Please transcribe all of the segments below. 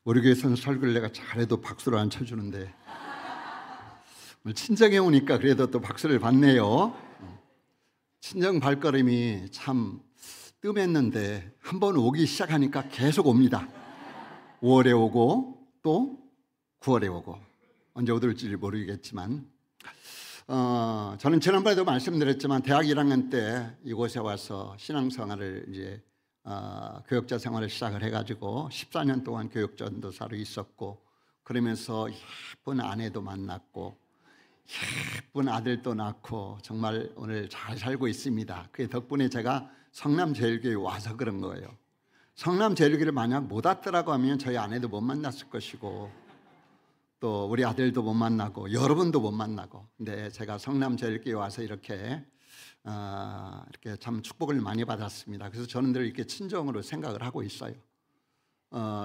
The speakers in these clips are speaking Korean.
우리 교회에서는 설교를 내가 잘해도 박수를 안 쳐주는데 오늘 친정에 오니까 그래도 또 박수를 받네요. 친정 발걸음이 참 뜸했는데 한번 오기 시작하니까 계속 옵니다. 5월에 오고 또 9월에 오고 언제 오들지 모르겠지만 저는 지난번에도 말씀드렸지만 대학 1학년 때 이곳에 와서 신앙생활을 이제 교역자 생활을 시작을 해가지고 14년 동안 교육전도사로 있었고, 그러면서 예쁜 아내도 만났고 예쁜 아들도 낳고 정말 오늘 잘 살고 있습니다. 그 덕분에 제가 성남제일교회에 와서 그런 거예요. 성남제일교회를 만약 못 왔더라고 하면 저희 아내도 못 만났을 것이고 또 우리 아들도 못 만나고 여러분도 못 만나고, 근데 제가 성남제일교회에 와서 이렇게 참 축복을 많이 받았습니다. 그래서 저는 늘 이렇게 친정으로 생각을 하고 있어요.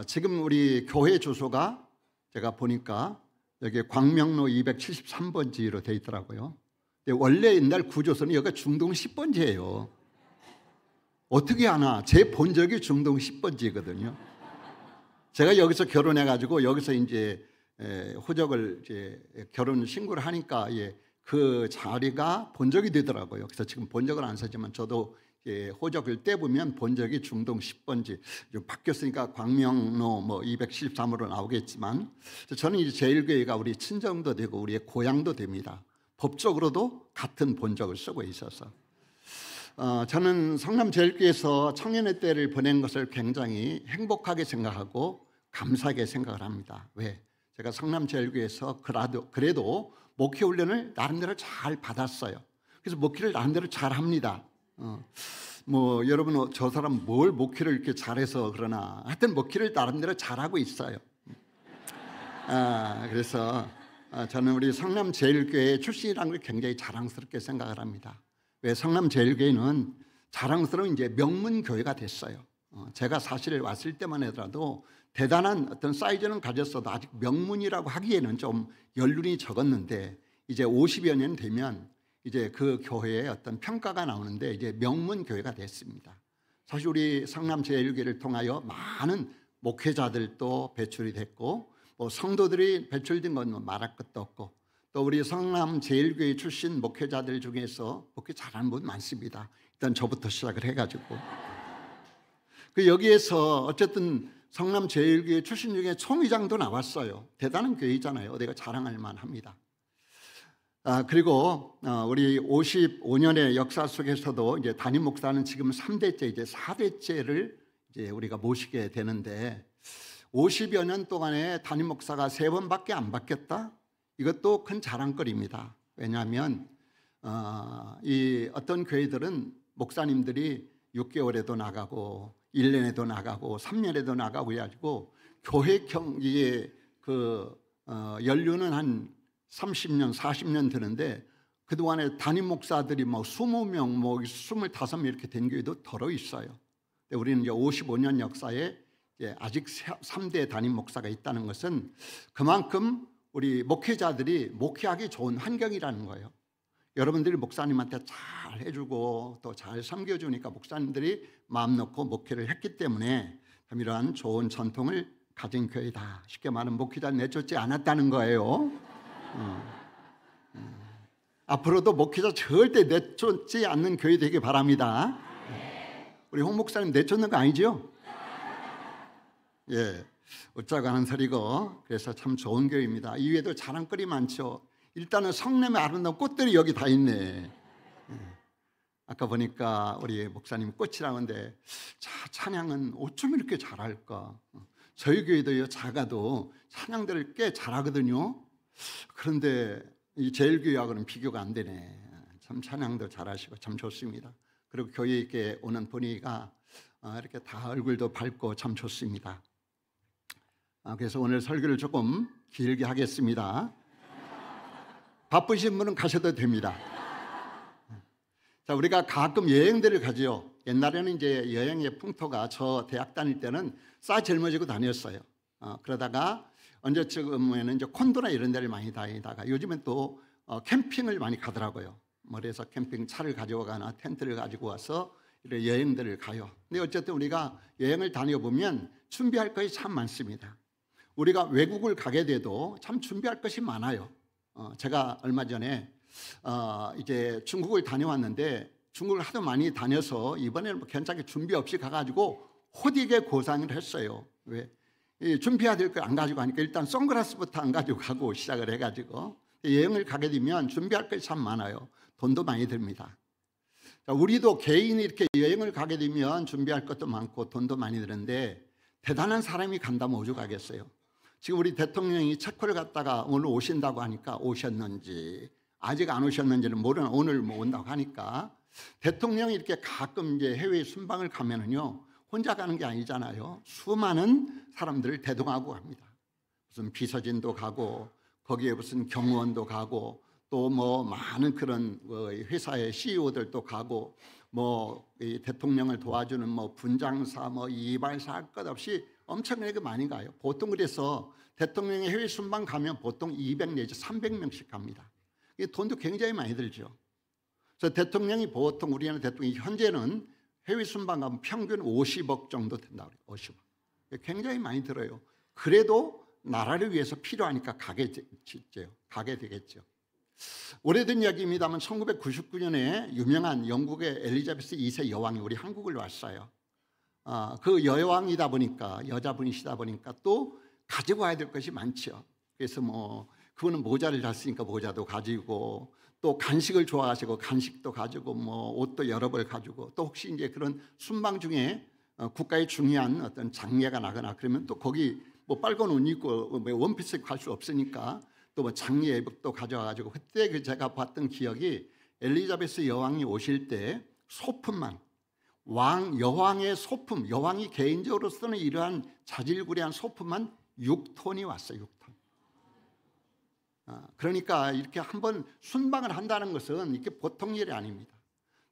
지금 우리 교회 주소가 제가 보니까 여기 광명로 273번지로 돼 있더라고요. 근데 원래 옛날 구조서는 여기가 중동 10번지예요. 어떻게 아나? 제 본적이 중동 10번지거든요. 제가 여기서 결혼해가지고 여기서 이제 호적을 이제 결혼 신고를 하니까 그 자리가 본적이 되더라고요. 그래서 지금 본적을 안 쓰지만 저도 호적을 떼보면 본적이 중동 10번지 바뀌었으니까 광명로 273으로 나오겠지만, 저는 이제 제일교회가 우리 친정도 되고 우리의 고향도 됩니다. 법적으로도 같은 본적을 쓰고 있어서 저는 성남제일교회에서 청년의 때를 보낸 것을 굉장히 행복하게 생각하고 감사하게 생각을 합니다. 왜? 제가 성남제일교회에서 그래도 목회 훈련을 나름대로 잘 받았어요. 그래서 목회를 나름대로 잘 합니다. 여러분 저 사람 뭘 목회를 이렇게 잘해서 그러나 하여튼 목회를 나름대로 잘하고 있어요. 그래서 저는 우리 성남제일교회 출신이라는 걸 굉장히 자랑스럽게 생각을 합니다. 왜? 성남제일교회는 자랑스러운 이제 명문교회가 됐어요. 제가 사실 왔을 때만 하더라도 대단한 어떤 사이즈는 가졌어도 아직 명문이라고 하기에는 좀 연륜이 적었는데, 이제 50여 년 되면 이제 그 교회의 어떤 평가가 나오는데 이제 명문 교회가 됐습니다. 사실 우리 성남제일교회를 통하여 많은 목회자들도 배출이 됐고 성도들이 배출된 건 말할 것도 없고, 또 우리 성남제일교회 출신 목회자들 중에서 목회 잘하는 분 많습니다. 일단 저부터 시작을 해가지고 여기에서 어쨌든 성남제일교회 출신 중에 총회장도 나왔어요. 대단한 교회잖아요. 내가 자랑할 만합니다. 그리고 우리 55년의 역사 속에서도 이제 담임 목사는 지금 3대째, 이제 4대째를 이제 우리가 모시게 되는데, 50여 년 동안에 담임 목사가 3번밖에 안 바뀌었다? 이것도 큰 자랑거리입니다. 왜냐하면 이 어떤 교회들은 목사님들이 6개월에도 나가고 1년에도 나가고 3년에도 나가고 해가지고 교회 경기에 연륜은 한 30년, 40년 되는데 그동안에 담임 목사들이 20명, 25명 이렇게 된 교회도 더러 있어요. 우리는 이제 55년 역사에 아직 3대 담임 목사가 있다는 것은 그만큼 우리 목회자들이 목회하기 좋은 환경이라는 거예요. 여러분들이 목사님한테 잘 해주고 또 잘 섬겨주니까 목사님들이 마음 놓고 목회를 했기 때문에 이러한 좋은 전통을 가진 교회다. 쉽게 말하면 목회자를 내쫓지 않았다는 거예요. 앞으로도 목회자 절대 내쫓지 않는 교회 되길 바랍니다. 우리 홍 목사님 내쫓는 거 아니죠? 웃자고 하는 소리고, 그래서 참 좋은 교회입니다. 이외에도 자랑거리 많죠. 일단은 성남의 아름다운 꽃들이 여기 다 있네. 아까 보니까 우리 목사님 꽃이라고 하는데 찬양은 어쩜 이렇게 잘할까? 저희 교회도 작아도 찬양들을 꽤 잘하거든요. 그런데 이 제일교회하고는 비교가 안 되네. 참 찬양도 잘하시고 참 좋습니다. 그리고 교회에 이렇게 오는 분위기가 이렇게 다 얼굴도 밝고 참 좋습니다. 그래서 오늘 설교를 조금 길게 하겠습니다. 바쁘신 분은 가셔도 됩니다. 자, 우리가 가끔 여행들을 가죠. 옛날에는 이제 여행의 풍토가, 저 대학 다닐 때는 싸 젊어지고 다녔어요. 그러다가 언제쯤에는 이제 콘도나 이런 데를 많이 다니다가 요즘엔 또 캠핑을 많이 가더라고요. 그래서 캠핑차를 가져가거나 텐트를 가지고 와서 이런 여행들을 가요. 근데 어쨌든 우리가 여행을 다녀보면 준비할 것이 참 많습니다. 우리가 외국을 가게 돼도 참 준비할 것이 많아요. 제가 얼마 전에 이제 중국을 다녀왔는데 중국을 하도 많이 다녀서 이번에는 뭐 괜찮게 준비 없이 가가지고 호되게 고생을 했어요. 왜? 준비해야 될 걸 안 가지고 가니까 일단 선글라스부터 안 가지고 가고 시작을 해가지고 여행을 가게 되면 준비할 것이 참 많아요. 돈도 많이 듭니다. 우리도 개인이 이렇게 여행을 가게 되면 준비할 것도 많고 돈도 많이 드는데 대단한 사람이 간다면 어디 가겠어요? 지금 우리 대통령이 체코를 갔다가 오늘 오신다고 하니까 오셨는지 아직 안 오셨는지는 모르는 오늘 뭐 온다고 하니까 대통령이 이렇게 가끔 이제 해외 순방을 가면은요 혼자 가는 게 아니잖아요. 수많은 사람들을 대동하고 갑니다. 무슨 비서진도 가고 거기에 무슨 경호원도 가고 또 뭐 많은 그런 회사의 CEO들도 가고 뭐 대통령을 도와주는 뭐 분장사 뭐 이발사 할 것 없이 엄청나게 많이 가요. 보통 그래서 대통령이 해외 순방 가면 보통 200 내지 300명씩 갑니다. 이 돈도 굉장히 많이 들죠. 그래서 대통령이 보통 우리나라 대통령이 현재는 해외 순방 가면 평균 50억 정도 된다고 그래요. 50억. 굉장히 많이 들어요. 그래도 나라를 위해서 필요하니까 가게 되겠죠. 오래된 이야기입니다만 1999년에 유명한 영국의 엘리자베스 2세 여왕이 우리 한국을 왔어요. 그 여왕이다 보니까 여자분이시다 보니까 또 가지고 와야 될 것이 많죠. 그래서 뭐 그분은 모자를 잘 쓰니까 모자도 가지고 또 간식을 좋아하시고 간식도 가지고 뭐 옷도 여러 벌 가지고 또 혹시 이제 그런 순방 중에 국가의 중요한 어떤 장례가 나거나 그러면 또 거기 뭐 빨간 옷 입고 원피스 갈 수 없으니까 또 뭐 장례 예복도 가져와가지고 그때 그 제가 봤던 기억이 엘리자베스 여왕이 오실 때 소품만 여왕의 소품 여왕이 개인적으로 쓰는 이러한 자질구레한 소품만 6톤이 왔어요. 6톤. 그러니까 이렇게 한번 순방을 한다는 것은 이렇게 보통 일이 아닙니다.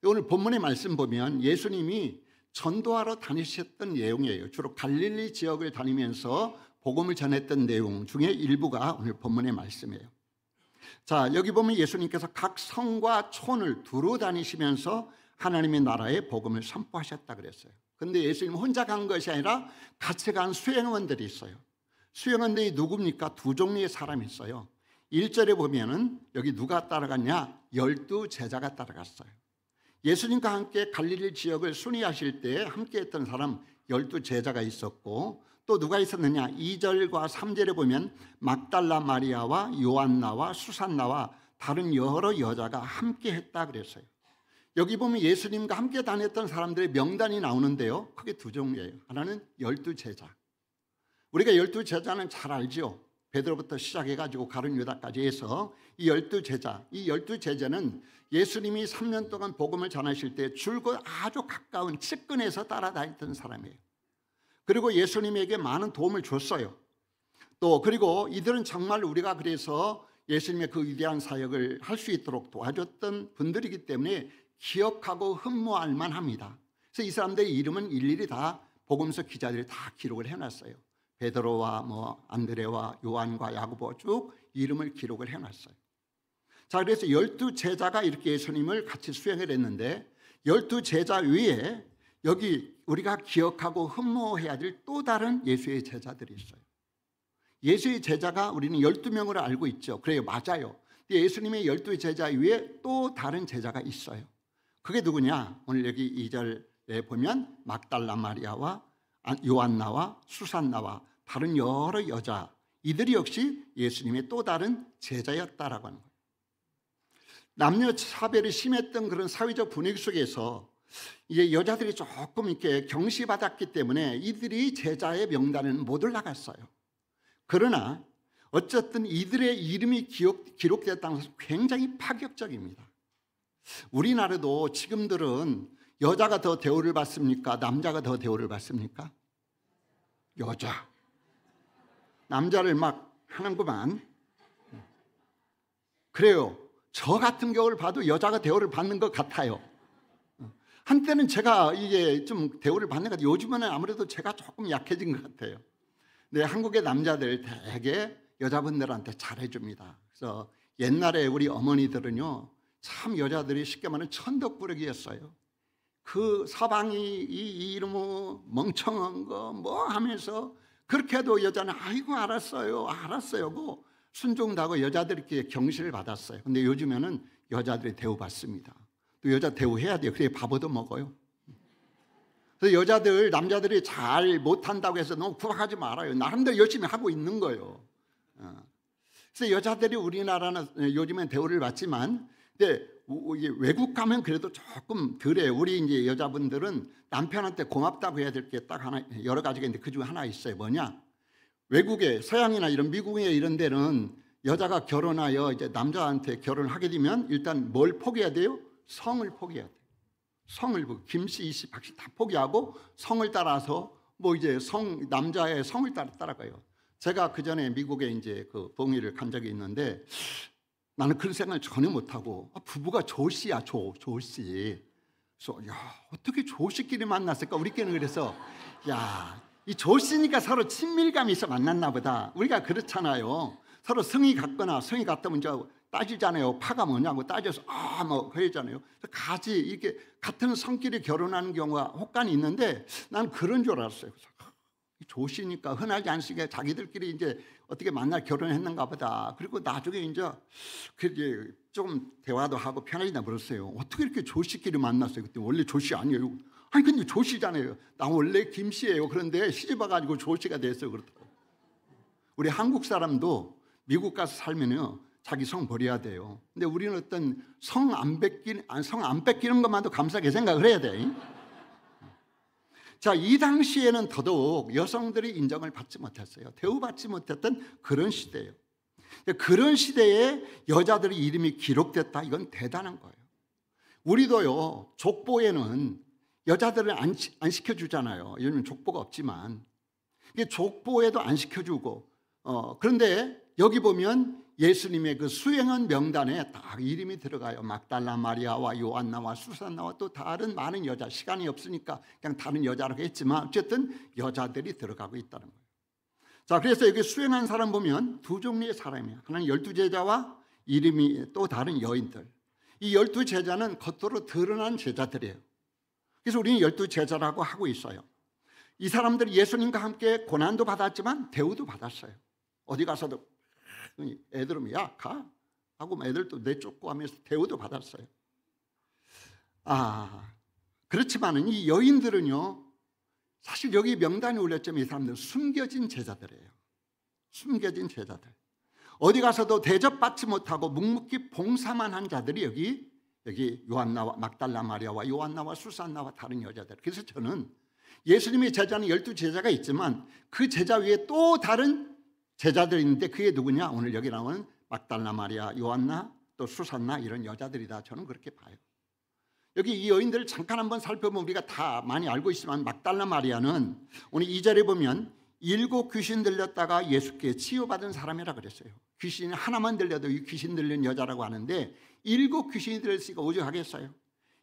오늘 본문의 말씀 보면 예수님이 전도하러 다니셨던 내용이에요. 주로 갈릴리 지역을 다니면서 복음을 전했던 내용 중에 일부가 오늘 본문의 말씀이에요. 자, 여기 보면 예수님께서 각 성과 촌을 두루 다니시면서 하나님의 나라의 복음을 선포하셨다 그랬어요. 그런데 예수님 혼자 간 것이 아니라 같이 간 수행원들이 있어요. 수행원들이 누굽니까? 두 종류의 사람이 있어요. 1절에 보면은 여기 누가 따라갔냐? 12 제자가 따라갔어요. 예수님과 함께 갈릴리 지역을 순회하실 때 함께 했던 사람 12 제자가 있었고 또 누가 있었느냐? 2절과 3절에 보면 막달라 마리아와 요한나와 수산나와 다른 여러 여자가 함께 했다 그랬어요. 여기 보면 예수님과 함께 다녔던 사람들의 명단이 나오는데요. 크게 두 종류예요. 하나는 12 제자. 우리가 12 제자는 잘 알죠. 베드로부터 시작해가지고 가룟 유다까지 해서 이 12 제자, 이 12 제자는 예수님이 3년 동안 복음을 전하실 때 줄곧 아주 가까운 측근에서 따라다녔던 사람이에요. 그리고 예수님에게 많은 도움을 줬어요. 또 그리고 이들은 정말 우리가 그래서 예수님의 그 위대한 사역을 할 수 있도록 도와줬던 분들이기 때문에 기억하고 흠모할 만합니다. 그래서 이 사람들의 이름은 일일이 다 복음서 기자들이 다 기록을 해놨어요. 베드로와 뭐 안드레와 요한과 야고보 쭉 이름을 기록을 해놨어요. 자, 그래서 12 제자가 이렇게 예수님을 같이 수행을 했는데 12 제자 외에 여기 우리가 기억하고 흠모해야 될 또 다른 예수의 제자들이 있어요. 예수의 제자가 우리는 12명으로 알고 있죠. 그래요, 맞아요. 예수님의 12 제자 외에 또 다른 제자가 있어요. 그게 누구냐? 오늘 여기 2절에 보면 막달라 마리아와 요한나와 수산나와 다른 여러 여자, 이들이 역시 예수님의 또 다른 제자였다라고 하는 거예요. 남녀 차별이 심했던 그런 사회적 분위기 속에서 이제 여자들이 조금 이렇게 경시받았기 때문에 이들이 제자의 명단에는 못 올라갔어요. 그러나 어쨌든 이들의 이름이 기록되었다는 것은 굉장히 파격적입니다. 우리나라도 지금들은 여자가 더 대우를 받습니까? 남자가 더 대우를 받습니까? 여자. 남자를 막 하는구만. 그래요. 저 같은 경우를 봐도 여자가 대우를 받는 것 같아요. 한때는 제가 이게 좀 대우를 받는 것 같아요. 요즘은 아무래도 제가 조금 약해진 것 같아요. 네, 한국의 남자들 되게 여자분들한테 잘해줍니다. 그래서 옛날에 우리 어머니들은요, 참 여자들이 쉽게 말하면 천덕꾸러기였어요. 그 서방이 이 이름 멍청한 거 뭐 하면서 그렇게 해도 여자는 아이고 알았어요 고 순종하고 여자들끼리 경시를 받았어요. 근데 요즘에는 여자들이 대우받습니다. 또 여자 대우해야 돼요. 그래야 밥 얻어먹어요. 그래서 여자들 남자들이 잘 못한다고 해서 너무 구박하지 말아요. 나름대로 열심히 하고 있는 거예요. 그래서 여자들이 우리나라는 요즘엔 대우를 받지만, 근데 외국 가면 그래도 조금 덜해요. 우리 이제 여자분들은 남편한테 고맙다고 해야 될 게 딱 하나, 여러 가지가 있는데 그 중에 하나 있어요. 뭐냐? 외국에 서양이나 이런 미국에 이런 데는 여자가 결혼하여 이제 남자한테 결혼하게 되면 일단 뭘 포기해야 돼요? 성을 포기해야 돼요. 성을, 김씨, 이씨, 박씨 다 포기하고 성을 따라서 뭐 이제 남자의 성을 따라가요. 제가 그 전에 미국에 이제 그 봉의를 간 적이 있는데 나는 그런 생각을 전혀 못하고 부부가 조씨야, 조씨. 그래서 야, 어떻게 조씨끼리 만났을까? 우리끼리는 그래서 야, 이 조씨니까 서로 친밀감이 있어 만났나 보다. 우리가 그렇잖아요. 서로 성이 같거나 성이 같다면 이제 따지잖아요. 파가 뭐냐고 따져서 뭐 그러잖아요. 같이 이렇게 같은 성끼리 결혼하는 경우가 혹간이 있는데 난 그런 줄 알았어요. 그래서 조씨니까 흔하지 않으시게 자기들끼리 이제 어떻게 만날 결혼했는가 보다. 그리고 나중에 이제 좀 대화도 하고 편하게 물었어요. 어떻게 이렇게 조씨끼리 만났어요? 그때 원래 조씨 아니에요. 아니 근데 조씨잖아요. 나 원래 김씨예요. 그런데 시집 와가지고 조씨가 됐어요. 그렇다고. 우리 한국 사람도 미국 가서 살면요 자기 성 버려야 돼요. 근데 우리는 어떤 성 안 뺏기는 것만도 감사하게 생각을 해야 돼. 자, 이 당시에는 더더욱 여성들이 인정을 받지 못했어요. 대우받지 못했던 그런 시대예요. 그런 시대에 여자들의 이름이 기록됐다. 이건 대단한 거예요. 우리도요 족보에는 여자들을 안 시켜주잖아요. 요즘 족보가 없지만 족보에도 안 시켜주고 그런데 여기 보면 예수님의 그 수행원 명단에 딱 이름이 들어가요. 막달라 마리아와 요한나와 수산나와 또 다른 많은 여자, 시간이 없으니까 그냥 다른 여자라고 했지만 어쨌든 여자들이 들어가고 있다는 거예요. 자, 그래서 여기 수행한 사람 보면 두 종류의 사람이에요. 하나는 12제자와 이름이 또 다른 여인들. 이 12제자는 겉으로 드러난 제자들이에요. 그래서 우리는 12제자라고 하고 있어요. 이 사람들이 예수님과 함께 고난도 받았지만 대우도 받았어요. 어디 가서도 애들은 야 가 하고 애들도 내쫓고 하면서 대우도 받았어요. 그렇지만은 이 여인들은요 사실 여기 명단이 올렸지만 이 사람들은 숨겨진 제자들이에요. 숨겨진 제자들. 어디 가서도 대접받지 못하고 묵묵히 봉사만 한 자들이 여기 요한나와 막달라 마리아와 요한나와 수산나와 다른 여자들. 그래서 저는 예수님의 제자는 12제자가 있지만 그 제자 위에 또 다른 제자들이 있는데 그게 누구냐? 오늘 여기 나오는 막달라 마리아, 요한나, 또 수산나 이런 여자들이다. 저는 그렇게 봐요. 여기 이 여인들을 잠깐 한번 살펴보면 우리가 다 많이 알고 있지만 막달라 마리아는 오늘 2절에 보면 7 귀신 들렸다가 예수께 치유받은 사람이라 그랬어요. 귀신이 하나만 들려도 이 귀신 들린 여자라고 하는데 7 귀신이 들렸으니까 오죽하겠어요.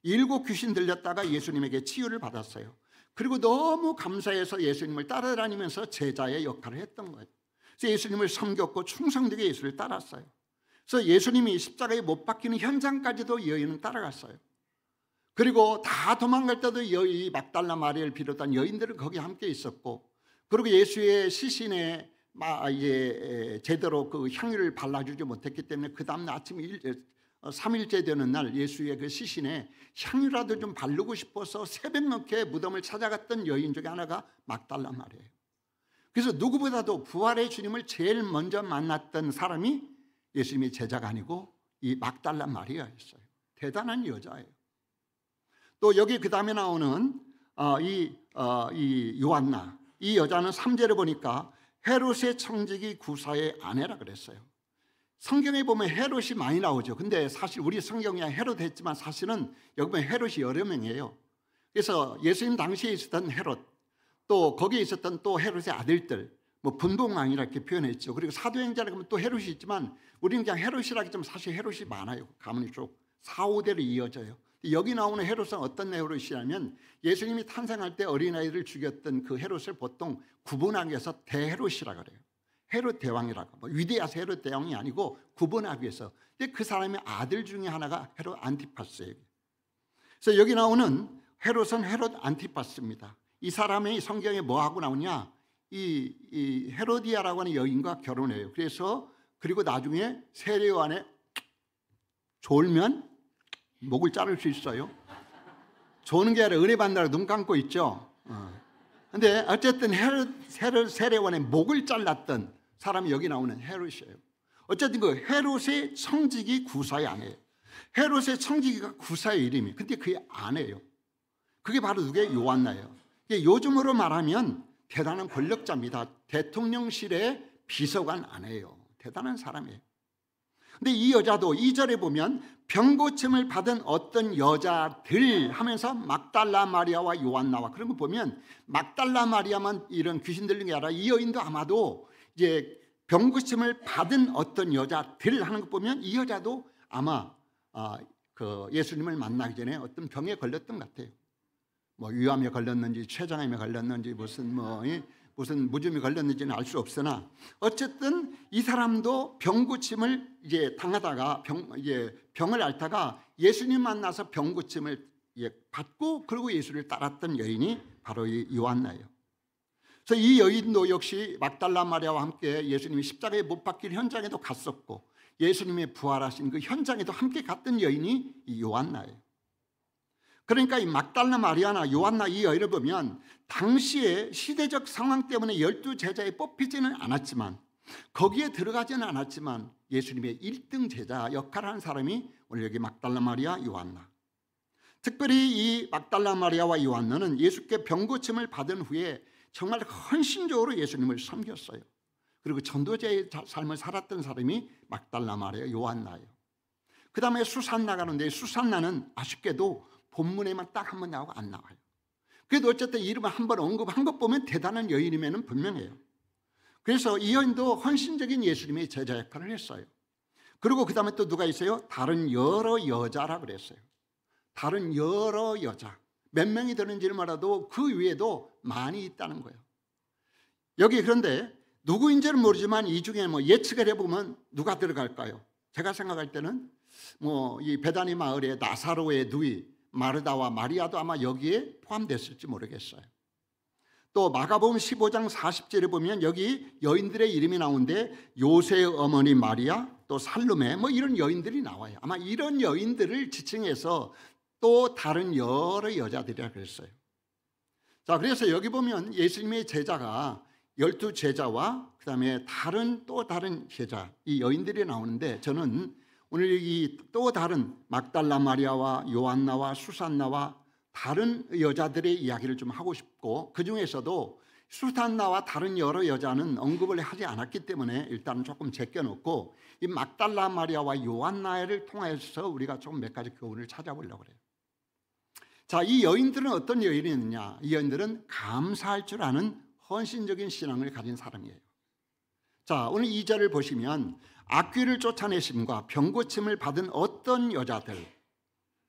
7 귀신 들렸다가 예수님에게 치유를 받았어요. 그리고 너무 감사해서 예수님을 따라다니면서 제자의 역할을 했던 거예요. 그래서 예수님을 섬겼고 충성되게 예수를 따랐어요. 그래서 예수님이 십자가에 못 박히는 현장까지도 이 여인은 따라갔어요. 그리고 다 도망갈 때도 이 막달라 마리아를 비롯한 여인들은 거기 함께 있었고, 그리고 예수의 시신에 제대로 그 향유를 발라주지 못했기 때문에 그 다음 날 아침 3일째 되는 날 예수의 그 시신에 향유라도 좀 바르고 싶어서 새벽 늦게 무덤을 찾아갔던 여인 중에 하나가 막달라 마리아예요. 그래서 누구보다도 부활의 주님을 제일 먼저 만났던 사람이 예수님의 제자가 아니고 이 막달라 마리아였어요. 대단한 여자예요. 또 여기 그 다음에 나오는 이 요한나, 이 여자는 3절에 보니까 헤롯의 청지기 구사의 아내라 그랬어요. 성경에 보면 헤롯이 많이 나오죠. 근데 사실 우리 성경에 헤롯 했지만 사실은 여기 보면 헤롯이 여러 명이에요. 그래서 예수님 당시에 있었던 헤롯, 또 거기에 있었던 또 헤롯의 아들들, 뭐 분봉왕이라 이렇게 표현했죠. 그리고 사도행전에 보면 또 헤롯이 있지만 우리는 그냥 헤롯이라 하지만 사실 헤롯이 많아요. 가문이 쭉 4, 5대로 이어져요. 여기 나오는 헤롯은 어떤 헤롯이냐면 예수님이 탄생할 때 어린아이를 죽였던 그 헤롯을 보통 구분하기 위해서 대헤롯이라고 그래요. 헤롯 대왕이라고. 뭐 위대해서 헤롯 대왕이 아니고 구분하기 위해서. 그 사람의 아들 중에 하나가 헤롯 안티파스예요. 그래서 여기 나오는 헤롯은 헤롯 안티파스입니다. 이 사람이 성경에 뭐하고 나오냐? 이 헤로디아라고 하는 여인과 결혼해요. 그리고 나중에 세례요한에 졸면 목을 자를 수 있어요. 조는 게 아니라 은혜 받느라 눈 감고 있죠. 근데 어쨌든 세례요한의 목을 잘랐던 사람이 여기 나오는 헤롯이에요. 어쨌든 그 헤롯의 청지기 구사의 아내예요. 헤롯의 청지기가 구사의 이름이. 근데 그게 아내예요. 그게 바로 누구예요? 요한나예요. 요즘으로 말하면 대단한 권력자입니다. 대통령실의 비서관 아내예요. 대단한 사람이에요. 근데 이 여자도 2절에 보면 병고침을 받은 어떤 여자들 하면서 막달라 마리아와 요한나와 그런 거 보면 막달라 마리아만 이런 귀신 들린 게 아니라 이 여인도 아마도 이제 병고침을 받은 어떤 여자들 하는 거 보면 이 여자도 아마 그 예수님을 만나기 전에 어떤 병에 걸렸던 것 같아요. 뭐 위암에 걸렸는지 췌장암에 걸렸는지 무슨 무좀이 걸렸는지는 알 수 없으나 어쨌든 이 사람도 병고침을 이제 당하다가 병을 앓다가 예수님 만나서 병고침을 받고 그리고 예수를 따랐던 여인이 바로 이 요한나예요. 그래서 이 여인도 역시 막달라 마리아와 함께 예수님이 십자가에 못 박힐 현장에도 갔었고 예수님의 부활하신 그 현장에도 함께 갔던 여인이 이 요한나예요. 그러니까 이 막달라 마리아나 요한나 이 여인을 보면 당시의 시대적 상황 때문에 12제자에 뽑히지는 않았지만 거기에 들어가지는 않았지만 예수님의 1등 제자 역할을 하는 사람이 오늘 여기 막달라 마리아 요한나. 특별히 이 막달라 마리아와 요한나는 예수께 병고침을 받은 후에 정말 헌신적으로 예수님을 섬겼어요. 그리고 전도자의 삶을 살았던 사람이 막달라 마리아 요한나예요. 그 다음에 수산나 가는데 수산나는 아쉽게도 본문에만 딱 한 번 나오고 안 나와요. 그래도 어쨌든 이름을 한 번 언급한 것 보면 대단한 여인임에는 분명해요. 그래서 이 여인도 헌신적인 예수님의 제자 역할을 했어요. 그리고 그 다음에 또 누가 있어요? 다른 여러 여자라 그랬어요. 다른 여러 여자. 몇 명이 되는지를 몰라도 그 위에도 많이 있다는 거예요. 여기 그런데 누구인지는 모르지만 이 중에 뭐 예측을 해보면 누가 들어갈까요? 제가 생각할 때는 뭐 이 베다니 마을의 나사로의 누이 마르다와 마리아도 아마 여기에 포함됐을지 모르겠어요. 또 마가복음 15장 40절에 보면 여기 여인들의 이름이 나오는데 요새의 어머니 마리아 또 살로메 뭐 이런 여인들이 나와요. 아마 이런 여인들을 지칭해서 또 다른 여러 여자들이라 그랬어요. 자, 그래서 여기 보면 예수님의 제자가 12제자와 그 다음에 또 다른 제자 이 여인들이 나오는데 저는 오늘 이 또 다른 막달라 마리아와 요한나와 수산나와 다른 여자들의 이야기를 좀 하고 싶고 그 중에서도 수산나와 다른 여러 여자는 언급을 하지 않았기 때문에 일단은 조금 제껴놓고 이 막달라 마리아와 요한나를 통해서 우리가 조금 몇 가지 교훈을 찾아보려고 그래요. 자, 이 여인들은 어떤 여인이었느냐? 이 여인들은 감사할 줄 아는 헌신적인 신앙을 가진 사람이에요. 자, 오늘 2절을 보시면 악귀를 쫓아내심과 병고침을 받은 어떤 여자들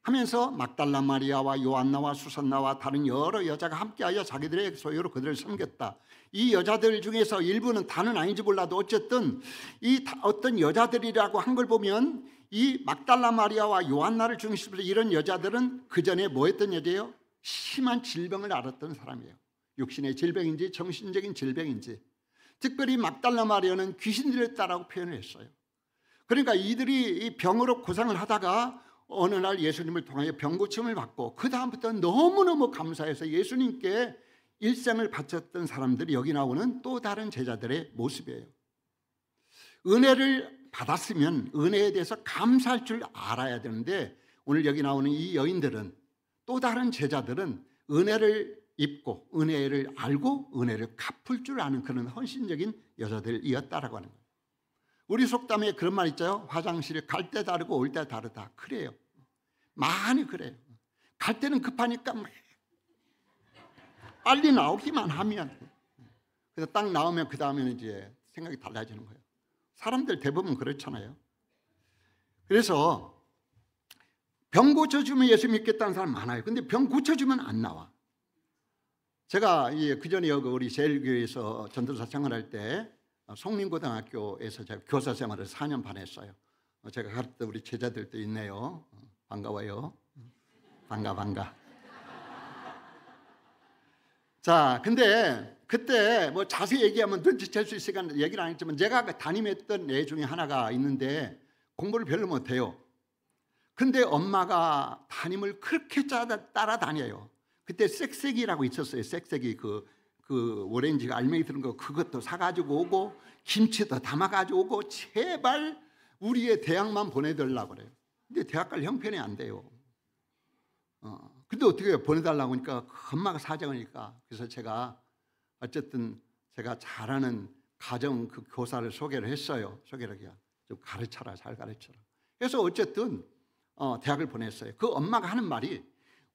하면서 막달라 마리아와 요한나와 수산나와 다른 여러 여자가 함께하여 자기들의 소유로 그들을 섬겼다. 이 여자들 중에서 일부는 다는 아닌지 몰라도 어쨌든 이 어떤 여자들이라고 한 걸 보면 이 막달라 마리아와 요한나를 중심으로 이런 여자들은 그 전에 뭐 했던 여자예요? 심한 질병을 앓았던 사람이에요. 육신의 질병인지 정신적인 질병인지. 특별히 막달라 마리아는 귀신 들렸다라고 표현을 했어요. 그러니까 이들이 이 병으로 고생을 하다가 어느 날 예수님을 통하여 병고침을 받고 그 다음부터 너무너무 감사해서 예수님께 일생을 바쳤던 사람들이 여기 나오는 또 다른 제자들의 모습이에요. 은혜를 받았으면 은혜에 대해서 감사할 줄 알아야 되는데 오늘 여기 나오는 이 여인들은 또 다른 제자들은 은혜를 입고 은혜를 알고 은혜를 갚을 줄 아는 그런 헌신적인 여자들이었다라고 하는 거예요. 우리 속담에 그런 말 있죠. 화장실에 갈 때 다르고 올 때 다르다. 그래요. 많이 그래요. 갈 때는 급하니까 빨리 나오기만 하면 그래서 딱 나오면 그 다음에는 이제 생각이 달라지는 거예요. 사람들 대부분 그렇잖아요. 그래서 병 고쳐주면 예수 믿겠다는 사람 많아요. 근데 병 고쳐주면 안 나와. 제가 그전에 여기 우리 제일교회에서 전도사 생활할 때 송림고등학교에서 제가 교사 생활을 4년 반 했어요. 제가 가르쳤던 우리 제자들도 있네요. 반가워요. 반가. 자, 근데 그때 뭐 자세히 얘기하면 눈치챌 수 있으니까 얘기를 안 했지만 제가 담임했던 애 중에 하나가 있는데 공부를 별로 못해요. 근데 엄마가 담임을 그렇게 따라다녀요. 그때 쌕쌕이라고 있었어요. 쌕쌕이 그 오렌지 알맹이 들은 거 그것도 사가지고 오고 김치도 담아가지고 오고 제발 우리의 대학만 보내달라고 그래요. 근데 대학 갈 형편이 안 돼요. 근데 어떻게 보내달라고 하니까 엄마가 사정하니까 그래서 제가 어쨌든 제가 잘하는 가정 그 교사를 소개를 했어요. 소개를 해야 좀 가르쳐라, 잘 가르쳐라. 그래서 어쨌든 대학을 보냈어요. 그 엄마가 하는 말이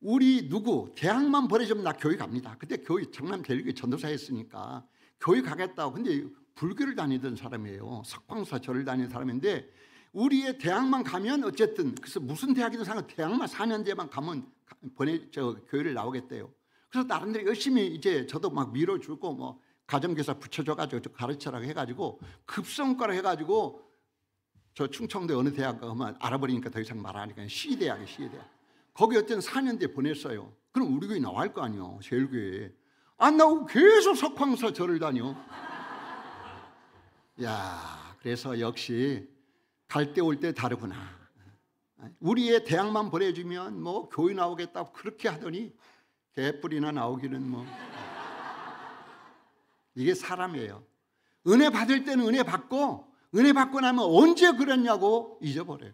우리 누구 대학만 보내주면 나 교회 갑니다. 그때 교회 정남대리교회 전도사 했으니까 교회 가겠다고. 근데 불교를 다니던 사람이에요. 석방사 절을 다니는 사람인데 우리의 대학만 가면 어쨌든 그래서 무슨 대학이든 상관 대학만 4년제만 가면 교회를 나오겠대요. 그래서 나름대로 열심히 이제 저도 막 밀어주고 뭐 가정교사 붙여줘가지고 가르쳐라고 해가지고 급성과를 해가지고 저 충청도 어느 대학 가면 알아버리니까 더 이상 말하니까 시대학이에요. 시대학. 거기 어쨌든 4년제 보냈어요. 그럼 우리 교회 나갈 거 아니에요. 제일교회. 안 나오고 계속 석황사 절을 다녀. 야, 그래서 역시 갈 때 올 때 다르구나. 우리의 대학만 보내주면 뭐 교회 나오겠다고 그렇게 하더니 개뿔이나 나오기는 뭐. 이게 사람이에요. 은혜 받을 때는 은혜 받고 은혜 받고 나면 언제 그랬냐고 잊어버려요.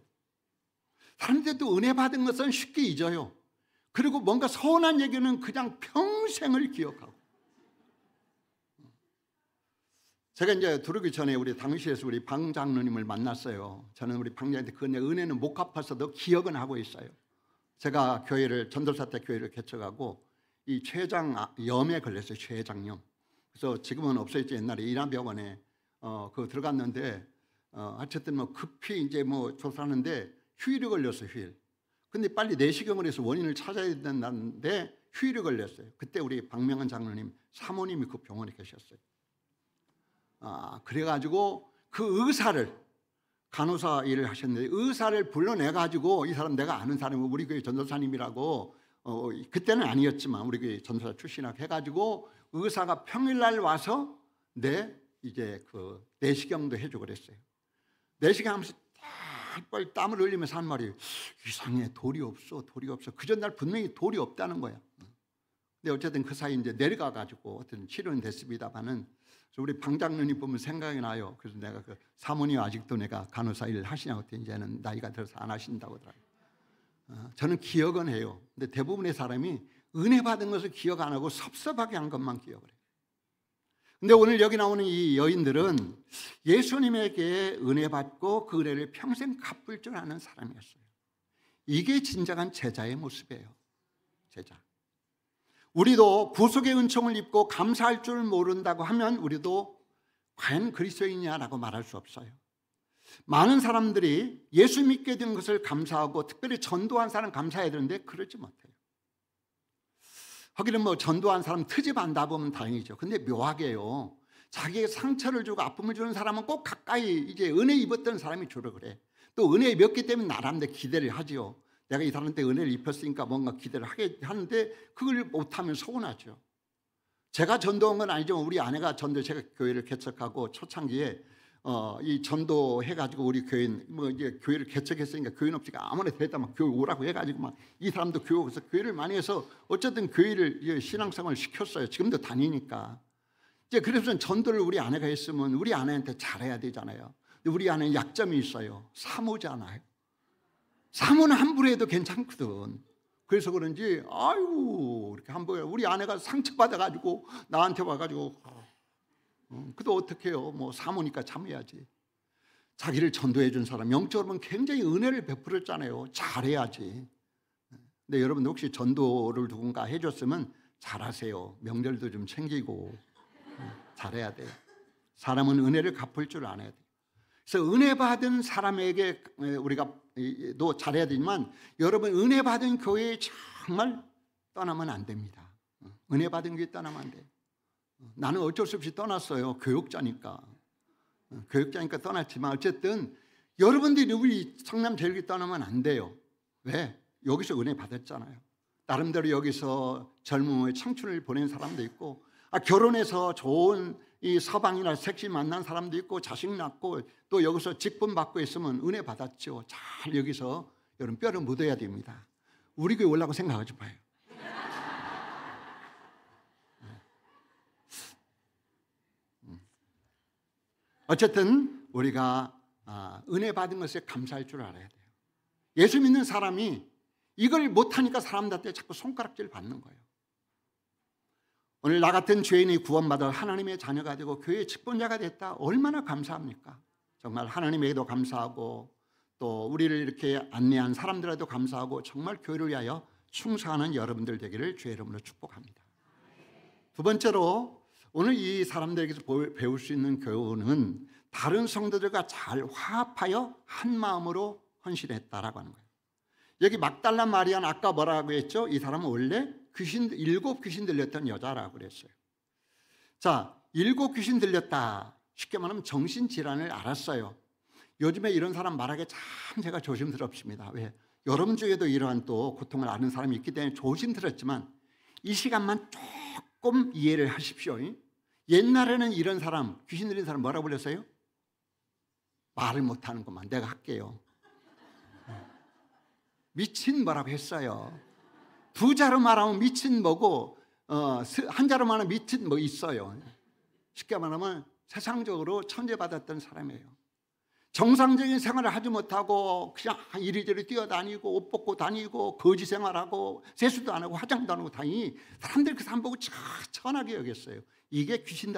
사람들도 은혜 받은 것은 쉽게 잊어요. 그리고 뭔가 서운한 얘기는 그냥 평생을 기억하고. 제가 이제 들어오기 전에 우리 당시에서 우리 방 장로님을 만났어요. 저는 우리 방 장로님한테 그 은혜는 못 갚아서도 기억은 하고 있어요. 제가 교회를 전도사 때 교회를 개척하고 이 췌장염에 걸렸어요. 췌장염. 그래서 지금은 없어졌지. 옛날에 이남병원에 그 들어갔는데 어쨌든 뭐 급히 이제 뭐 조사하는데 휴일이 걸렸어요. 휴일. 근데 빨리 내시경을 해서 원인을 찾아야 된다는데 휴일이 걸렸어요. 그때 우리 박명환 장로님 사모님이 그 병원에 계셨어요. 그래가지고 그 의사를 간호사 일을 하셨는데 의사를 불러내가지고 이 사람 내가 아는 사람이 우리 교회 전도사님이라고 그때는 아니었지만 우리 교회 전도사 출신이라고 해가지고 의사가 평일날 와서 이제 그 내시경도 해주고 그랬어요. 내시경 하면서 빨리 땀을 흘리면서 한 말이 이상해. 돌이 없어. 그 전날 분명히 돌이 없다는 거야. 근데 어쨌든 그 사이 이제 내려가가지고 어떤 치료는 됐습니다만은 우리 방 장로님 보면 생각이 나요. 그래서 내가 그 사모님 아직도 내가 간호사 일을 하시냐고 했더니 이제는 나이가 들어서 안 하신다고 하더라고요. 저는 기억은 해요. 근데 대부분의 사람이 은혜 받은 것을 기억 안 하고 섭섭하게 한 것만 기억을 해요. 근데 오늘 여기 나오는 이 여인들은 예수님에게 은혜 받고 그 은혜를 평생 갚을 줄 아는 사람이었어요. 이게 진정한 제자의 모습이에요. 제자. 우리도 구속의 은총을 입고 감사할 줄 모른다고 하면 우리도 과연 그리스도인이냐라고 말할 수 없어요. 많은 사람들이 예수 믿게 된 것을 감사하고 특별히 전도한 사람 감사해야 되는데 그러지 못해요. 하기는 뭐 전도한 사람 트집한다 보면 다행이죠. 근데 묘하게요. 자기의 상처를 주고 아픔을 주는 사람은 꼭 가까이 이제 은혜 입었던 사람이 주로 그래. 또 은혜 몇 개 때문에 나름대로 기대를 하지요. 내가 이 사람한테 은혜를 입혔으니까 뭔가 기대를 하는데 그걸 못하면 서운하죠. 제가 전도한 건 아니지만 우리 아내가 제가 교회를 개척하고 초창기에 이 전도해가지고 우리 교인 뭐 이제 교회를 개척했으니까 교인 없으니까 아무나 됐다 막 교회 오라고 해가지고 막 이 사람도 교회 오서 교회를 많이 해서 어쨌든 교회를 신앙생활을 시켰어요. 지금도 다니니까. 이제 그래서 전도를 우리 아내가 했으면 우리 아내한테 잘해야 되잖아요. 근데 우리 아내는 약점이 있어요. 사모잖아요. 사모는 함부로 해도 괜찮거든. 그래서 그런지 아이고 이렇게 함부로 우리 아내가 상처받아가지고 나한테 와가지고 그도 어떻게 해요. 뭐 사모니까 참아야지. 자기를 전도해 준 사람 영적으로는 굉장히 은혜를 베풀었잖아요. 잘해야지. 근데 여러분 혹시 전도를 누군가 해줬으면 잘하세요. 명절도 좀 챙기고 잘해야 돼요. 사람은 은혜를 갚을 줄 알아야 돼요. 그래서 은혜 받은 사람에게 우리가 또 잘해야 되지만 여러분 은혜 받은 교회에 정말 떠나면 안 됩니다. 은혜 받은 교회 떠나면 안 돼요. 나는 어쩔 수 없이 떠났어요. 교육자니까 떠났지만 어쨌든 여러분들이 우리 성남제일교회 떠나면 안 돼요. 왜? 여기서 은혜 받았잖아요. 나름대로 여기서 젊음의 청춘을 보낸 사람도 있고 결혼해서 좋은 이 서방이나 섹시 만난 사람도 있고 자식 낳고 또 여기서 직분 받고 있으면 은혜 받았죠. 잘 여기서 여러분 뼈를 묻어야 됩니다. 우리 교회 올라고 생각하지 마요. 어쨌든 우리가 은혜 받은 것에 감사할 줄 알아야 돼요. 예수 믿는 사람이 이걸 못하니까 사람들한테 자꾸 손가락질 받는 거예요. 오늘 나 같은 죄인이 구원받아 하나님의 자녀가 되고 교회의 직분자가 됐다. 얼마나 감사합니까? 정말 하나님에게도 감사하고 또 우리를 이렇게 안내한 사람들에도 감사하고 정말 교회를 위하여 충성하는 여러분들 되기를 주의 이름으로 축복합니다. 두 번째로 오늘 이 사람들에게서 배울 수 있는 교훈은 다른 성도들과 잘 화합하여 한 마음으로 헌신했다라고 하는 거예요. 여기 막달라 마리아는 아까 뭐라고 했죠? 이 사람은 원래 7 귀신 들렸던 여자라고 그랬어요. 자, 7 귀신 들렸다. 쉽게 말하면 정신질환을 앓았어요. 요즘에 이런 사람 말하기 참 제가 조심스럽습니다. 왜? 여러분 중에도 이러한 또 고통을 앓는 사람이 있기 때문에 조심스럽지만 이 시간만 조금 이해를 하십시오. 옛날에는 이런 사람, 귀신 들린 사람 뭐라고 불렀어요? 말을 못하는 것만 내가 할게요. 미친 뭐라고 했어요. 두 자로 말하면 미친 뭐고 한 자로 말하면 미친 뭐 있어요. 쉽게 말하면 세상적으로 천대받았던 사람이에요. 정상적인 생활을 하지 못하고 그냥 이리저리 뛰어다니고 옷 벗고 다니고 거지 생활하고 세수도 안 하고 화장도 안 하고 다니니 사람들이 그 사람 보고 천하게 여겼어요. 이게 귀신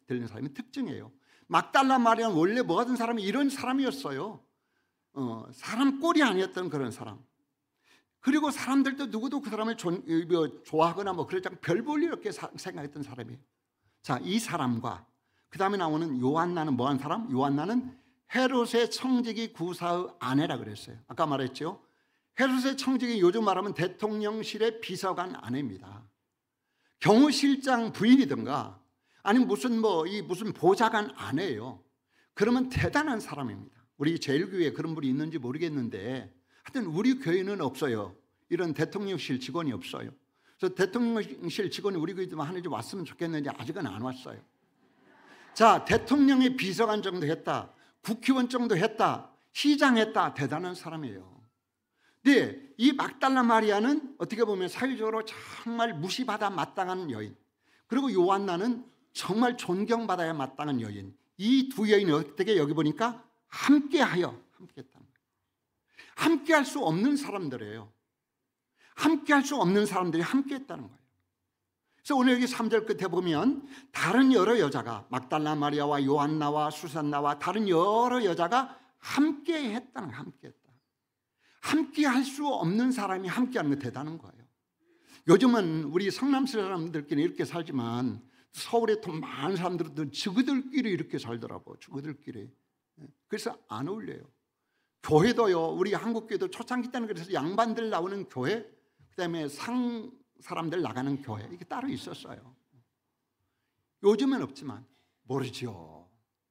들리는 사람의 특징이에요. 막달라 마리아는 원래 뭐 하던 사람이 이런 사람이었어요. 사람 꼴이 아니었던 그런 사람. 그리고 사람들도 누구도 그 사람을 좋아하거나 뭐 그러지 않고 별 볼 일 없게 생각했던 사람이에요. 자, 이 사람과 그 다음에 나오는 요한나는 뭐한 사람? 요한나는 헤롯의 청지기 구사의 아내라 그랬어요. 아까 말했죠. 헤롯의 청지기 요즘 말하면 대통령실의 비서관 아내입니다. 경호실장 부인이든가 아니면 무슨 보좌관 아내예요. 그러면 대단한 사람입니다. 우리 제일교회에 그런 분이 있는지 모르겠는데 하여튼 우리 교회는 없어요. 이런 대통령실 직원이 없어요. 그래서 대통령실 직원이 우리 교회에 하는지 왔으면 좋겠는데 아직은 안 왔어요. 자, 대통령의 비서관 정도 했다. 국회의원 정도 했다. 시장 했다. 대단한 사람이에요. 근데 이 막달라 마리아는 어떻게 보면 사회적으로 정말 무시받아 마땅한 여인, 그리고 요한나는 정말 존경받아야 마땅한 여인, 이 두 여인이 어떻게 여기 보니까 함께했다는 거예요. 함께할 수 없는 사람들이에요. 함께할 수 없는 사람들이 함께했다는 거예요. 그래서 오늘 여기 3절 끝에 보면 다른 여러 여자가 막달라 마리아와 요한나와 수산나와 다른 여러 여자가 함께했다는 거예요. 함께했다. 함께할 수 없는 사람이 함께하는 거 대단한 거예요. 요즘은 우리 성남 사람들끼리 이렇게 살지만 서울에 돈 많은 사람들은 저그들끼리 이렇게 살더라고. 저그들끼리. 그래서 안 어울려요. 교회도요. 우리 한국교회도 초창기 때는 그래서 양반들 나오는 교회, 그다음에 상 사람들 나가는 교회 이게 따로 있었어요. 요즘은 없지만 모르죠.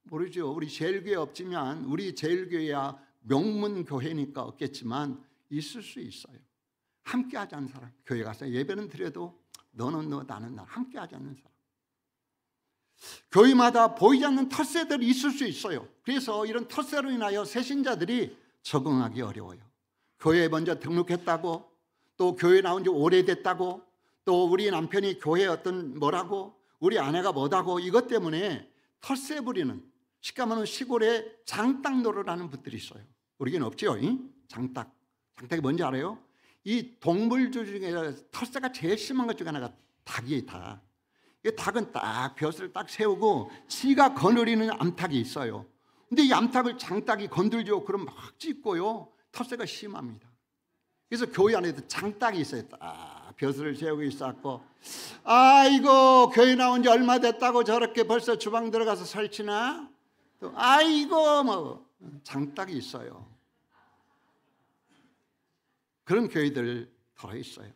우리 제일교회 없지만 우리 제일교회야 명문 교회니까 없겠지만 있을 수 있어요. 함께하지 않는 사람. 교회 가서 예배는 드려도 너는 너 나는 나 함께하지 않는 사람. 교회마다 보이지 않는 텃세들이 있을 수 있어요. 그래서 이런 텃세로 인하여 새신자들이 적응하기 어려워요. 교회에 먼저 등록했다고, 또 교회 나온 지 오래됐다고, 또 우리 남편이 교회 어떤 뭐라고, 우리 아내가 뭐다고, 이것 때문에 텃세 부리는, 쉽게 말하면 시골에 장딱 노릇하는 분들이 있어요. 우리에게는 없죠. 장딱. 장딱이 뭔지 알아요? 이 동물들 중에 텃세가 제일 심한 것 중에 하나가 닭이에요. 닭. 이 닭은 딱 벼슬을 딱 세우고 지가 거느리는 암탉이 있어요. 근데 이 암탉을 장딱이 건들죠. 그럼 막 찢고요. 텃세가 심합니다. 그래서 교회 안에도 장딱이 있어요. 딱 벼슬을 세우고 있었고, 아이고 교회 나온 지 얼마 됐다고 저렇게 벌써 주방 들어가서 설치나? 또 아이고 뭐 장딱이 있어요. 그런 교회들 덜어 있어요.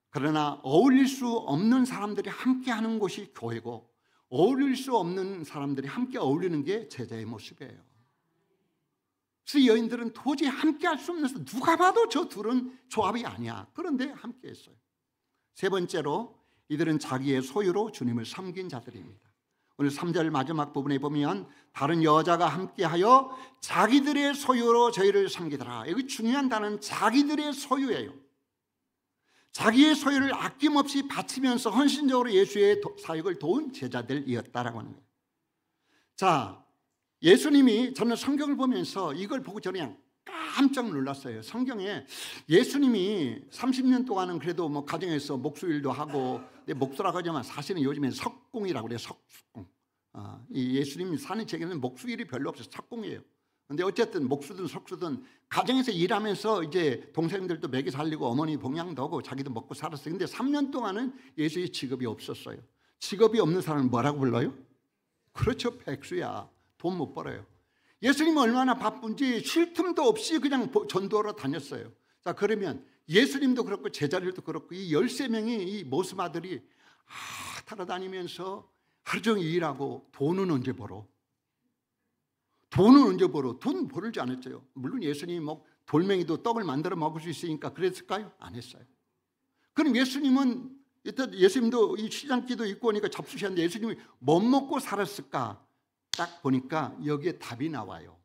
그러나 어울릴 수 없는 사람들이 함께하는 곳이 교회고, 어울릴 수 없는 사람들이 함께 어울리는 게 제자의 모습이에요. 그래서 여인들은 도저히 함께할 수 없는, 누가 봐도 저 둘은 조합이 아니야. 그런데 함께했어요. 세 번째로 이들은 자기의 소유로 주님을 섬긴 자들입니다. 오늘 3절 마지막 부분에 보면 다른 여자가 함께하여 자기들의 소유로 저희를 섬기더라. 여기 중요한 단어는 자기들의 소유예요. 자기의 소유를 아낌없이 바치면서 헌신적으로 예수의 사역을 도운 제자들이었다라고 하는 거예요. 자, 예수님이 저는 성경을 보면서 이걸 보고 저는 그냥 깜짝 놀랐어요. 성경에 예수님이 30년 동안은 그래도 뭐 가정에서 목수일도 하고, 목수라고 하지만 사실은 요즘엔 석공이라고 그래요. 석공. 이 예수님이 사는 책에는 목수일이 별로 없어요. 석공이에요. 근데 어쨌든 목수든 석수든 가정에서 일하면서 이제 동생들도 먹여 살리고 어머니 봉양도 하고 자기도 먹고 살았어요. 근데 3년 동안은 예수의 직업이 없었어요. 직업이 없는 사람은 뭐라고 불러요? 그렇죠, 백수야. 돈 못 벌어요. 예수님은 얼마나 바쁜지 쉴 틈도 없이 그냥 전도하러 다녔어요. 자, 그러면 예수님도 그렇고 제자들도 그렇고 이 13명이 이 모습 아들이 따라다니면서 하루 종일 일하고 돈은 언제 벌어? 돈은 언제 벌어? 돈 벌지 않았어요. 물론 예수님이 뭐 돌멩이도 떡을 만들어 먹을 수 있으니까 그랬을까요? 안 했어요. 그럼 예수님은 일단 예수님도 이 시장기도 있고 하니까 잡수셨는데 예수님이 못 먹고 살았을까? 딱 보니까 여기에 답이 나와요.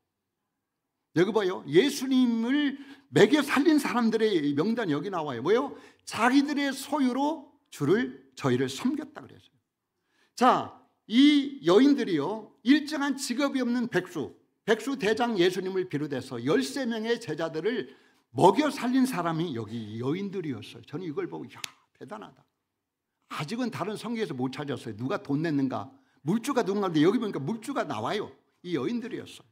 여기 봐요. 예수님을 먹여 살린 사람들의 명단이 여기 나와요. 뭐요? 자기들의 소유로 저희를 섬겼다 그랬어요. 자, 이 여인들이요, 일정한 직업이 없는 백수 대장 예수님을 비롯해서 13명의 제자들을 먹여 살린 사람이 여기 여인들이었어요. 저는 이걸 보고 대단하다. 아직은 다른 성경에서 못 찾았어요. 누가 돈 냈는가? 물주가 누군가인데 여기 보니까 물주가 나와요. 이 여인들이었어요.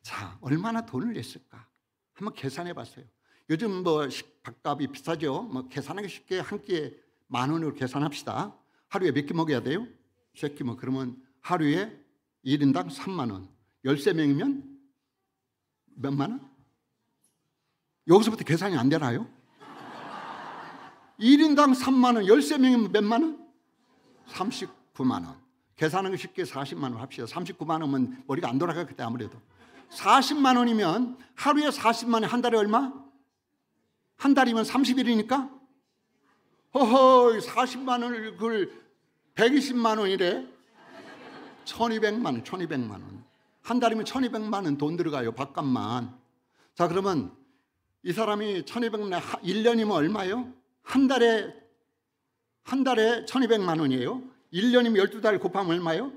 자, 얼마나 돈을 냈을까? 한번 계산해 봤어요. 요즘 뭐 밥값이 비싸죠. 뭐 계산하기 쉽게 한 끼에 10,000원으로 계산합시다. 하루에 몇 끼 먹어야 돼요? 3끼 뭐 그러면 하루에 1인당 30,000원. 13명이면 몇만 원? 여기서부터 계산이 안 되나요? 1인당 30,000원, 13명이면 몇만 원? 39만 원. 계산하기 쉽게 40만 원 합시다. 39만 원이면 머리가 안 돌아가겠다 아무래도. 40만 원이면 하루에 40만 원, 한 달에 얼마? 한 달이면 30일이니까? 허허, 40만 원을 그걸 120만 원이래. 1200만 원, 1200만 원. 한 달이면 1200만 원 돈 들어가요, 밥값만. 자, 그러면 이 사람이 1200만 원, 1년이면 얼마예요? 한 달에 1200만 원이에요. 1년이면 12달 곱하면 얼마예요?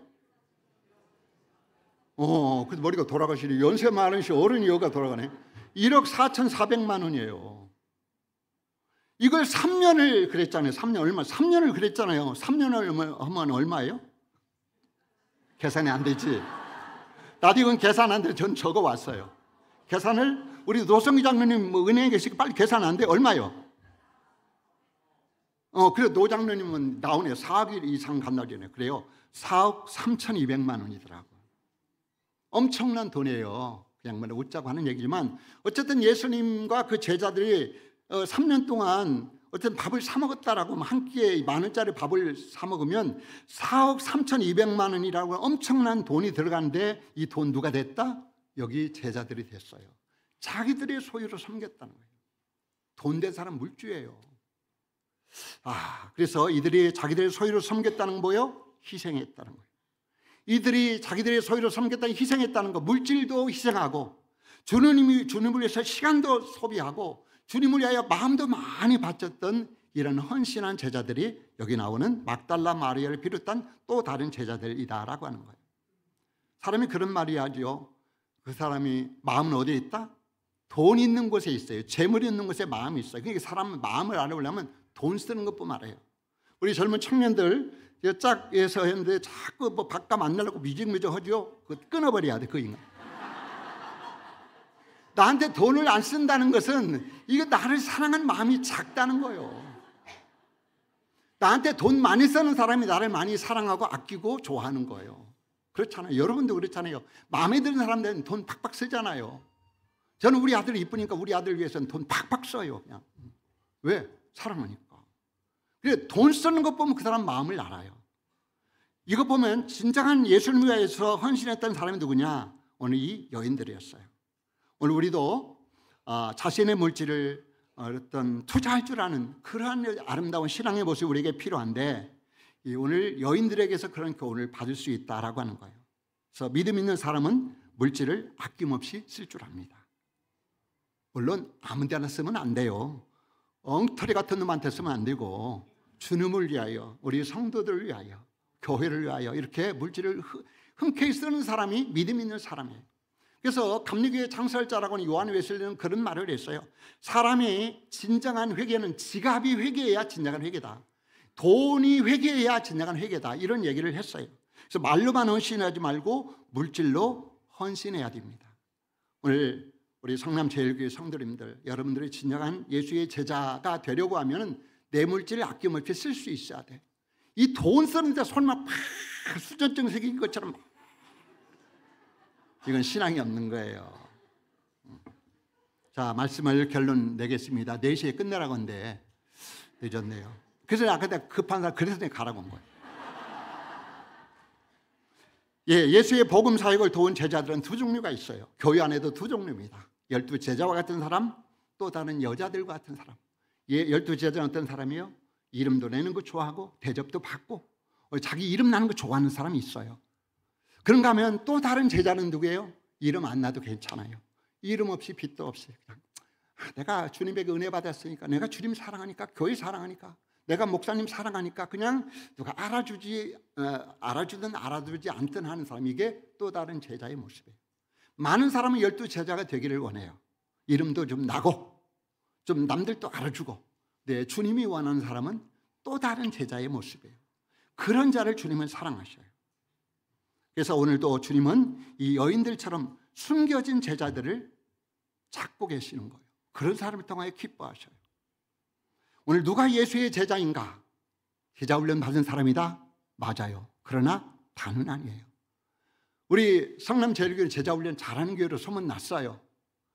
그래서 머리가 돌아가시네. 연세 많으시 어른이 여가 돌아가네. 1억 4,400만 원이에요. 이걸 3년을 그랬잖아요. 3년 얼마? 3년을 그랬잖아요. 3년을 하면 얼마예요? 계산이 안 되지. 나도 이건 계산 안 돼. 전 적어 왔어요. 계산을 우리 노성기 장로님 뭐 은행에 계시고 빨리 계산 안 돼. 얼마요? 그래 노 장로님은 나오네요. 4억 이상 간다잖아요. 그래요. 4억 3,200만 원이더라고요. 엄청난 돈이에요. 그냥 뭐 웃자고 하는 얘기지만 어쨌든 예수님과 그 제자들이 3년 동안 어쨌든 밥을 사 먹었다라고 한 끼에 10,000원짜리 밥을 사 먹으면 4억 3,200만 원이라고 엄청난 돈이 들어가는데 이 돈 누가 됐다? 여기 제자들이 됐어요. 자기들의 소유로 섬겼다는 거예요. 돈 된 사람 물주예요. 그래서 이들이 자기들의 소유로 섬겼다는 건 뭐예요? 희생했다는 거예요. 이들이 자기들의 소유로 섬겼다는 희생했다는 거, 물질도 희생하고 주님을 위해서 시간도 소비하고 주님을 위하여 마음도 많이 바쳤던 이런 헌신한 제자들이 여기 나오는 막달라 마리아를 비롯한 또 다른 제자들이다라고 하는 거예요. 사람이 그런 말이 하죠. 그 사람이 마음은 어디에 있다? 돈 있는 곳에 있어요. 재물 있는 곳에 마음이 있어요. 그러니까 사람 마음을 알아보려면 돈 쓰는 것뿐만 알아요. 우리 젊은 청년들 짝에서 했는데 자꾸 뭐 밥값 안 내려고 미적미적 하죠. 그거 끊어버려야 돼, 그 인간. 나한테 돈을 안 쓴다는 것은 이거 나를 사랑하는 마음이 작다는 거예요. 나한테 돈 많이 쓰는 사람이 나를 많이 사랑하고 아끼고 좋아하는 거예요. 그렇잖아요. 여러분도 그렇잖아요. 마음에 드는 사람들은 돈 팍팍 쓰잖아요. 저는 우리 아들이 이쁘니까 우리 아들 위해서는 돈 팍팍 써요. 그냥. 왜? 사랑하니까. 그래, 돈 쓰는 것 보면 그 사람 마음을 알아요. 이거 보면 진정한 예수님을 위해서 헌신했던 사람이 누구냐? 오늘 이 여인들이었어요. 오늘 우리도 자신의 물질을 어떤 투자할 줄 아는 그러한 아름다운 신앙의 모습이 우리에게 필요한데, 오늘 여인들에게서 그런 교훈을 받을 수 있다라고 하는 거예요. 그래서 믿음 있는 사람은 물질을 아낌없이 쓸 줄 압니다. 물론 아무 데나 쓰면 안 돼요. 엉터리 같은 놈한테 쓰면 안 되고, 주님을 위하여, 우리 성도들을 위하여, 교회를 위하여 이렇게 물질을 흔쾌히 쓰는 사람이 믿음 있는 사람이에요. 그래서 감리교회 창설자라고 하는 요한 웨슬리는 그런 말을 했어요. 사람이 진정한 회개는 지갑이 회개해야 진정한 회개다. 돈이 회개해야 진정한 회개다. 이런 얘기를 했어요. 그래서 말로만 헌신하지 말고 물질로 헌신해야 됩니다. 오늘 우리 성남제일교회 성도님들, 여러분들이 진정한 예수의 제자가 되려고 하면 내 물질을 아낌없이 쓸 수 있어야 돼. 이 돈 쓰는데 손만 팍 수전증 생긴 것처럼, 이건 신앙이 없는 거예요. 자, 말씀을 결론 내겠습니다. 4시에 끝내라고 하는데 늦었네요. 그래서 아까 내가 급한 사람, 그래서 내가 가라고 한 거예요. 예수의 복음 사역을 도운 제자들은 두 종류가 있어요. 교회 안에도 두 종류입니다. 12제자와 같은 사람, 또 다른 여자들과 같은 사람. 12제자는 어떤 사람이에요? 이름도 내는 거 좋아하고 대접도 받고 자기 이름 나는 거 좋아하는 사람이 있어요. 그런가 하면 또 다른 제자는 누구예요? 이름 안 나도 괜찮아요. 이름 없이 빚도 없이 그냥 내가 주님에게 은혜 받았으니까, 내가 주님 사랑하니까, 교회 사랑하니까, 내가 목사님 사랑하니까 그냥 누가 알아주든 알아주지 않든 하는 사람, 이게 또 다른 제자의 모습이에요. 많은 사람은 12제자가 되기를 원해요. 이름도 좀 나고 좀 남들도 알아주고. 네, 주님이 원하는 사람은 또 다른 제자의 모습이에요. 그런 자를 주님은 사랑하셔요. 그래서 오늘도 주님은 이 여인들처럼 숨겨진 제자들을 찾고 계시는 거예요. 그런 사람을 통하여 기뻐하셔요. 오늘 누가 예수의 제자인가? 제자 훈련 받은 사람이다? 맞아요. 그러나 다는 아니에요. 우리 성남제일교회 제자 훈련 잘하는 교회로 소문났어요.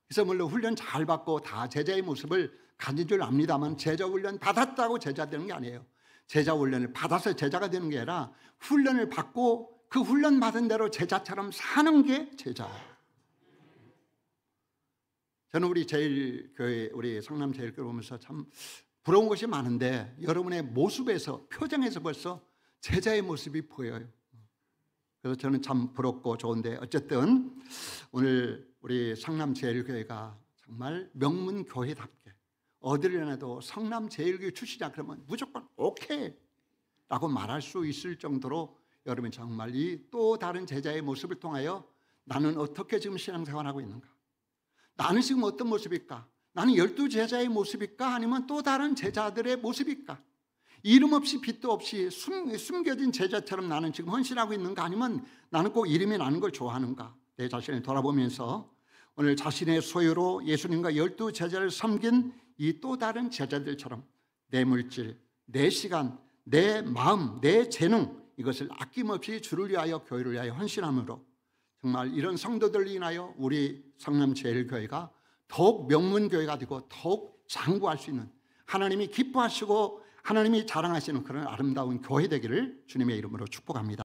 그래서 물론 훈련 잘 받고 다 제자의 모습을 가진 줄 압니다만, 제자 훈련 받았다고 제자 되는 게 아니에요. 제자 훈련을 받아서 제자가 되는 게 아니라 훈련을 받고 그 훈련 받은 대로 제자처럼 사는 게 제자예요. 저는 우리 제일교회, 우리 성남제일교회 보면서 참 부러운 것이 많은데, 여러분의 모습에서, 표정에서 벌써 제자의 모습이 보여요. 그래서 저는 참 부럽고 좋은데, 어쨌든 오늘 우리 성남제일교회가 정말 명문교회답게 어디를 나도 성남제일교회 출신이야 그러면 무조건 오케이 라고 말할 수 있을 정도로, 여러분 정말 이 또 다른 제자의 모습을 통하여 나는 어떻게 지금 신앙생활하고 있는가? 나는 지금 어떤 모습일까? 나는 12제자의 모습일까? 아니면 또 다른 제자들의 모습일까? 이름 없이 빚도 없이 숨겨진 제자처럼 나는 지금 헌신하고 있는가? 아니면 나는 꼭 이름이 나는 걸 좋아하는가? 내 자신을 돌아보면서 오늘 자신의 소유로 예수님과 12제자를 섬긴 이 또 다른 제자들처럼 내 물질, 내 시간, 내 마음, 내 재능, 이것을 아낌없이 주를 위하여, 교회를 위하여 헌신함으로 정말 이런 성도들을 인하여 우리 성남제일교회가 더욱 명문교회가 되고 더욱 장구할 수 있는, 하나님이 기뻐하시고 하나님이 자랑하시는 그런 아름다운 교회 되기를 주님의 이름으로 축복합니다.